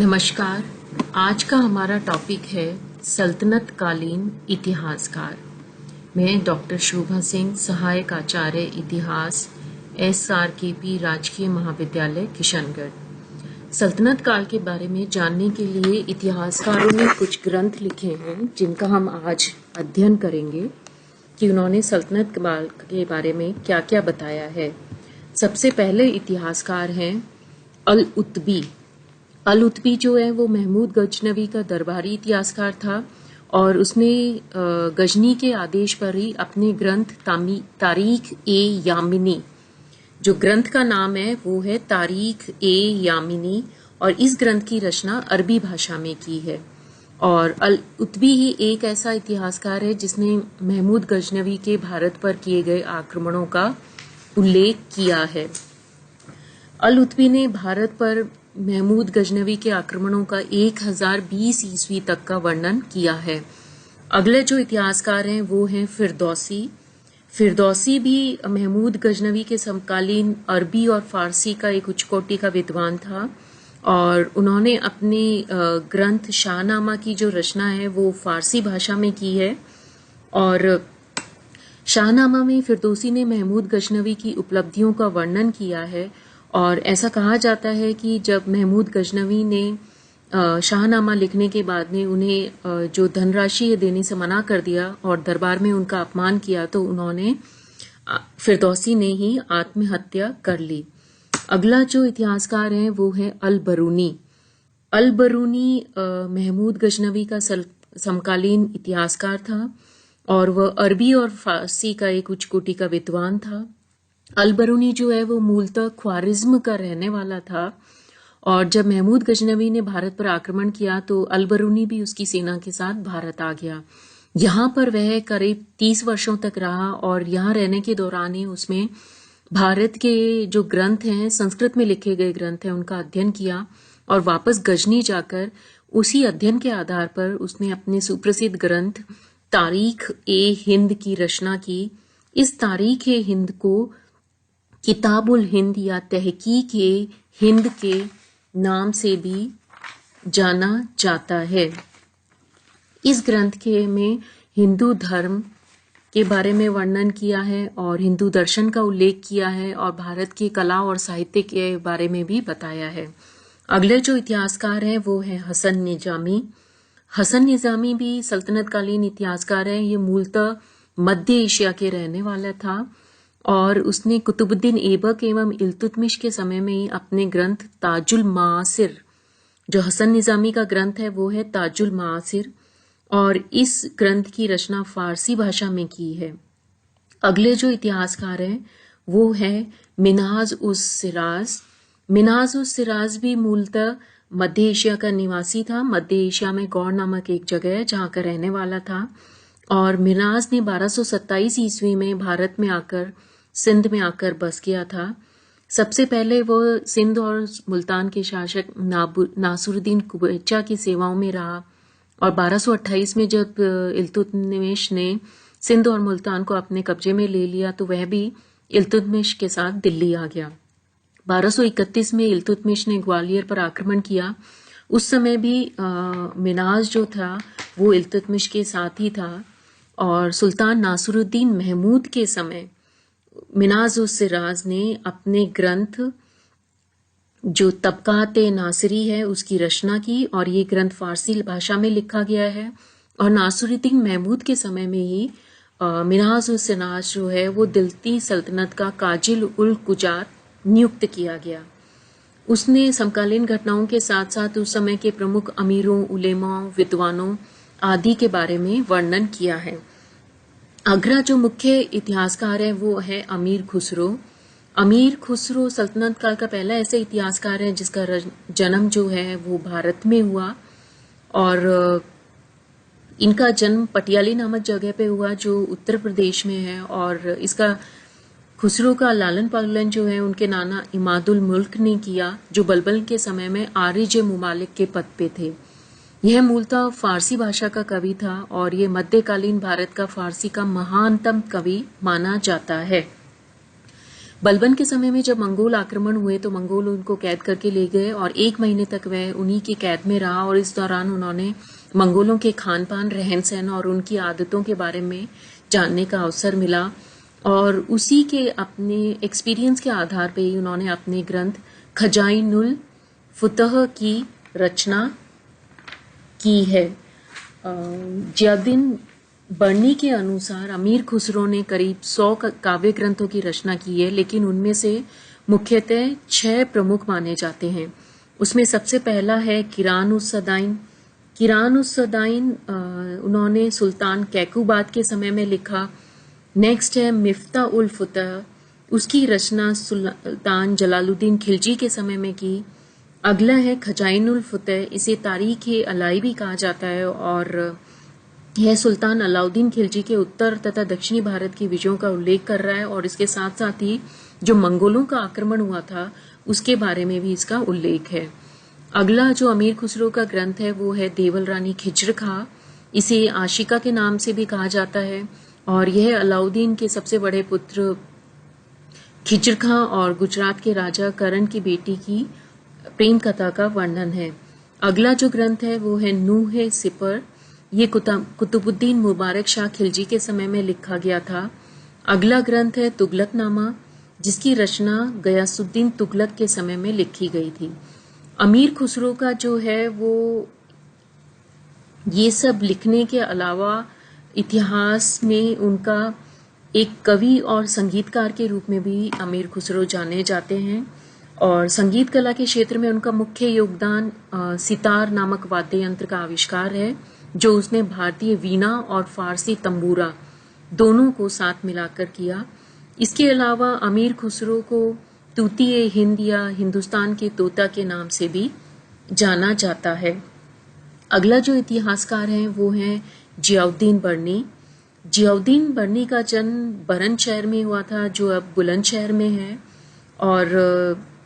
नमस्कार। आज का हमारा टॉपिक है सल्तनत कालीन इतिहासकार। मैं डॉक्टर शोभा सिंह, सहायक आचार्य इतिहास, SRKP राजकीय महाविद्यालय किशनगढ़। सल्तनत काल के बारे में जानने के लिए इतिहासकारों ने कुछ ग्रंथ लिखे हैं जिनका हम आज अध्ययन करेंगे कि उन्होंने सल्तनत काल के बारे में क्या क्या बताया है। सबसे पहले इतिहासकार हैं अल-उतबी। अल-उतबी जो है वो महमूद गजनवी का दरबारी इतिहासकार था और उसने गजनी के आदेश पर ही अपने ग्रंथ तारीख-ए-यामिनी, जो ग्रंथ का नाम है वो है तारीख-ए-यामिनी, और इस ग्रंथ की रचना अरबी भाषा में की है। और अल-उतबी ही एक ऐसा इतिहासकार है जिसने महमूद गजनवी के भारत पर किए गए आक्रमणों का उल्लेख किया है। अल-उतबी ने भारत पर महमूद गजनवी के आक्रमणों का 1020 ईस्वी तक का वर्णन किया है। अगले जो इतिहासकार हैं वो हैं फिरदौसी। फिरदौसी भी महमूद गजनवी के समकालीन अरबी और फारसी का एक उच्च कोटि का विद्वान था और उन्होंने अपने ग्रंथ शाहनामा की जो रचना है वो फारसी भाषा में की है। और शाहनामा में फिरदौसी ने महमूद गजनवी की उपलब्धियों का वर्णन किया है और ऐसा कहा जाता है कि जब महमूद गजनवी ने शाहनामा लिखने के बाद में उन्हें जो धनराशि देने से मना कर दिया और दरबार में उनका अपमान किया तो उन्होंने फिरदौसी ने ही आत्महत्या कर ली। अगला जो इतिहासकार है वो है अल-बरूनी। अल-बरूनी महमूद गजनवी का समकालीन इतिहासकार था और वह अरबी और फारसी का एक उच्च कोटि का विद्वान था। अल-बरूनी जो है वो मूलतः ख्वारिज्म का रहने वाला था और जब महमूद गजनवी ने भारत पर आक्रमण किया तो अल-बरूनी भी उसकी सेना के साथ भारत आ गया। यहाँ पर वह करीब 30 वर्षों तक रहा और यहाँ रहने के दौरान ही उसमें भारत के जो ग्रंथ हैं, संस्कृत में लिखे गए ग्रंथ हैं, उनका अध्ययन किया और वापस गजनी जाकर उसी अध्ययन के आधार पर उसने अपने सुप्रसिद्ध ग्रंथ तारीख-ए-हिंद की रचना की। इस तारीख-ए-हिंद को किताबुल हिंद या तहकीक-ए-हिंद के नाम से भी जाना जाता है। इस ग्रंथ के में हिंदू धर्म के बारे में वर्णन किया है और हिंदू दर्शन का उल्लेख किया है और भारत की कला और साहित्य के बारे में भी बताया है। अगले जो इतिहासकार हैं वो है हसन निजामी। हसन निजामी भी सल्तनत कालीन इतिहासकार है। ये मूलतः मध्य एशिया के रहने वाला था और उसने कुतुबुद्दीन ऐबक एवं इल्तुतमिश के समय में ही अपने ग्रंथ ताजुल मासिर, जो हसन निजामी का ग्रंथ है वो है ताजुल मासिर, और इस ग्रंथ की रचना फारसी भाषा में की है। अगले जो इतिहासकार हैं वो है मिन्हाज-उस-सिराज। मिन्हाज-उस-सिराज भी मूलतः मध्य एशिया का निवासी था। मध्य एशिया में गौड़ नामक एक जगह है जहाँ का रहने वाला था और मिन्हाज ने 1227 ईस्वी में भारत में आकर सिंध में आकर बस गया था। सबसे पहले वो सिंध और मुल्तान के शासक नासुरुद्दीन कुबैचा की सेवाओं में रहा और 1228 में जब इल्तुतमिश ने सिंध और मुल्तान को अपने कब्जे में ले लिया तो वह भी इल्तुतमिश के साथ दिल्ली आ गया। 1231 में इल्तुतमिश ने ग्वालियर पर आक्रमण किया। उस समय भी मिन्हाज जो था वो इल्तुतमिश के साथ ही था और सुल्तान नासुरुद्दीन महमूद के समय मिन्हाज-उस-सिराज ने अपने ग्रंथ जो तबकात-ए-नासिरी है उसकी रचना की और ये ग्रंथ फारसी भाषा में लिखा गया है। और नासुरुद्दीन महमूद के समय में ही मिन्हाज-उस-सिराज जो है वो दिल्ती सल्तनत का काजिल-उल-कुजात नियुक्त किया गया। उसने समकालीन घटनाओं के साथ साथ उस समय के प्रमुख अमीरों, उलेमाओं, विद्वानों आदि के बारे में वर्णन किया है। अगला जो मुख्य इतिहासकार है वो है अमीर खुसरो। अमीर खुसरो सल्तनत काल का पहला ऐसा इतिहासकार है जिसका जन्म जो है वो भारत में हुआ और इनका जन्म पटियाली नामक जगह पे हुआ जो उत्तर प्रदेश में है और इसका खुसरो का लालन पालन जो है उनके नाना इमादुल मुल्क ने किया जो बलबल के समय में आरिज मुमालिक के पद पे थे। यह मूलतः फारसी भाषा का कवि था और ये मध्यकालीन भारत का फारसी का महानतम कवि माना जाता है। बलबन के समय में जब मंगोल आक्रमण हुए तो मंगोल उनको कैद करके ले गए और 1 महीने तक वह उन्हीं की कैद में रहा और इस दौरान उन्होंने मंगोलों के खान पान, रहन सहन और उनकी आदतों के बारे में जानने का अवसर मिला और उसी के अपने एक्सपीरियंस के आधार पर ही उन्होंने अपने ग्रंथ खजाइनुल फुतह की रचना की है। जियाउद्दीन बर्नी के अनुसार अमीर खुसरो ने करीब 100 काव्य ग्रंथों की रचना की है, लेकिन उनमें से मुख्यतः 6 प्रमुख माने जाते हैं। उसमें सबसे पहला है किरान-उस-सदाइन। किरान-उस-सदाइन उन्होंने सुल्तान कैकुबाद के समय में लिखा। नेक्स्ट है मिफ्ता उल फुतह, उसकी रचना सुल्तान जलालुद्दीन खिलजी के समय में की। अगला है खजाइनुल फुतह, इसे तारीख-ए-अलाई भी कहा जाता है और यह सुल्तान अलाउद्दीन खिलजी के उत्तर तथा दक्षिणी भारत की विजयों का उल्लेख कर रहा है और इसके साथ साथ ही जो मंगोलों का आक्रमण हुआ था उसके बारे में भी इसका उल्लेख है। अगला जो अमीर खुसरो का ग्रंथ है वो है देवल रानी खिज्र खां, इसे आशिका के नाम से भी कहा जाता है और यह अलाउद्दीन के सबसे बड़े पुत्र खिज्र खां और गुजरात के राजा करण की बेटी की प्रेम कथा का वर्णन है। अगला जो ग्रंथ है वो है नूह सिपर, ये कुतुबुद्दीन मुबारक शाह खिलजी के समय में लिखा गया था। अगला ग्रंथ है तुगलकनामा, जिसकी रचना गयासुद्दीन तुगलक के समय में लिखी गई थी। अमीर खुसरो का जो है वो ये सब लिखने के अलावा इतिहास में उनका एक कवि और संगीतकार के रूप में भी अमीर खुसरो जाने जाते हैं और संगीत कला के क्षेत्र में उनका मुख्य योगदान सितार नामक वाद्य यंत्र का आविष्कार है, जो उसने भारतीय वीणा और फारसी तंबूरा दोनों को साथ मिलाकर किया। इसके अलावा अमीर खुसरो को तूती-ए-हिंद या हिंदुस्तान के तोता के नाम से भी जाना जाता है। अगला जो इतिहासकार हैं वो हैं जियाउद्दीन बर्नी। जियाउद्दीन बर्नी का जन्म बरन शहर में हुआ था, जो अब बुलंदशहर में है और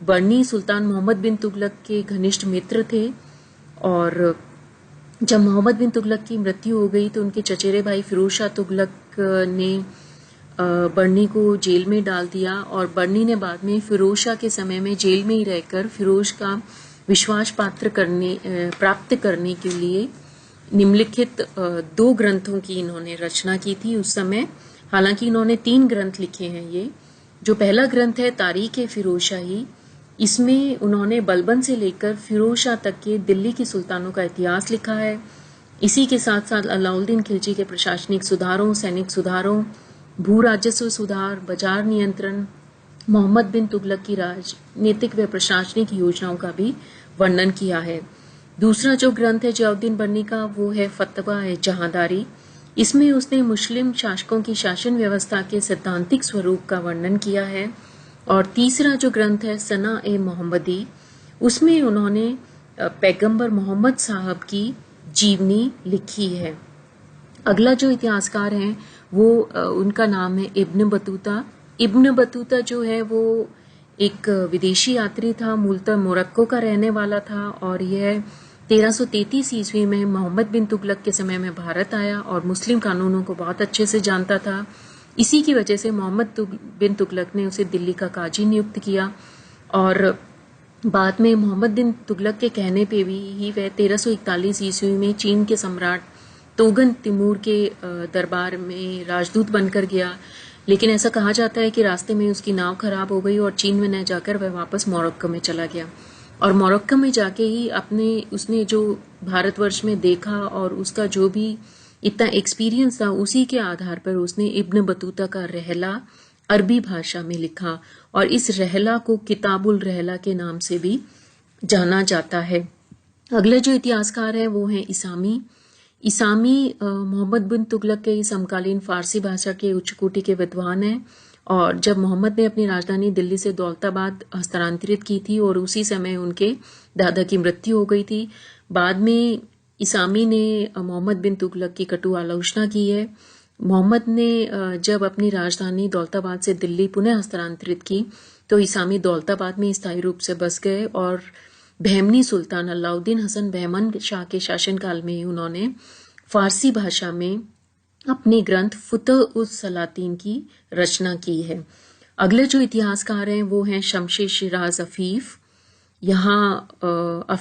बर्नी सुल्तान मोहम्मद बिन तुगलक के घनिष्ठ मित्र थे और जब मोहम्मद बिन तुगलक की मृत्यु हो गई तो उनके चचेरे भाई फिरोज शाह तुगलक ने बर्नी को जेल में डाल दिया और बर्नी ने बाद में फिरोज शाह के समय में जेल में ही रहकर फिरोज का विश्वास प्राप्त करने के लिए निम्नलिखित 2 ग्रंथों की इन्होंने रचना की थी उस समय। हालांकि इन्होंने 3 ग्रंथ लिखे हैं। ये जो पहला ग्रंथ है तारीख-ए-फिरोजशाही, इसमें उन्होंने बलबन से लेकर फिरोज शाह तक के दिल्ली के सुल्तानों का इतिहास लिखा है। इसी के साथ साथ अलाउद्दीन खिलजी के प्रशासनिक सुधारों, सैनिक सुधारों, भू राजस्व सुधार, बाजार नियंत्रण, मोहम्मद बिन तुगलक की राजनीतिक व प्रशासनिक योजनाओं का भी वर्णन किया है। दूसरा जो ग्रंथ है जियाउद्दीन बर्नी का वो है फतवा-ए-जहांदारी। इसमें उसने मुस्लिम शासकों की शासन व्यवस्था के सैद्धांतिक स्वरूप का वर्णन किया है। और तीसरा जो ग्रंथ है सना-ए-मोहम्मदी, उसमें उन्होंने पैगंबर मोहम्मद साहब की जीवनी लिखी है। अगला जो इतिहासकार हैं वो उनका नाम है इब्न बतूता। इब्न बतूता जो है वो एक विदेशी यात्री था, मूलतः मोरक्को का रहने वाला था और यह 1333 ईस्वी में मोहम्मद बिन तुगलक के समय में भारत आया और मुस्लिम कानूनों को बहुत अच्छे से जानता था। इसी की वजह से मोहम्मद बिन तुगलक ने उसे दिल्ली का काजी नियुक्त किया और बाद में मोहम्मद बिन तुगलक के कहने पे भी ही वह 1341 ईस्वी में चीन के सम्राट तोगन तिमूर के दरबार में राजदूत बनकर गया। लेकिन ऐसा कहा जाता है कि रास्ते में उसकी नाव खराब हो गई और चीन में न जाकर वह वापस मोरक्को में चला गया और मोरक्को में जाके ही उसने जो भारतवर्ष में देखा और उसका जो भी इतना एक्सपीरियंस था उसी के आधार पर उसने इब्न बतूता का रहला अरबी भाषा में लिखा और इस रहला को किताबुल रहला के नाम से भी जाना जाता है। अगले जो इतिहासकार है वो हैं इसामी मोहम्मद बिन तुगलक के समकालीन फारसी भाषा के उच्च कोटि के विद्वान हैं और जब मोहम्मद ने अपनी राजधानी दिल्ली से दौलताबाद हस्तांतरित की थी और उसी समय उनके दादा की मृत्यु हो गई थी। बाद में इसामी ने मोहम्मद बिन तुगलक की कटु आलोचना की है। मोहम्मद ने जब अपनी राजधानी दौलताबाद से दिल्ली पुनः हस्तांतरित की तो इसामी दौलताबाद में स्थायी रूप से बस गए और बहमनी सुल्तान अलाउद्दीन हसन बहमन शाह के शासनकाल में उन्होंने फारसी भाषा में अपने ग्रंथ फुतह-उस-सलातीन की रचना की है। अगले जो इतिहासकार हैं वो हैं शमशेर शिराज अफीफ। यहाँ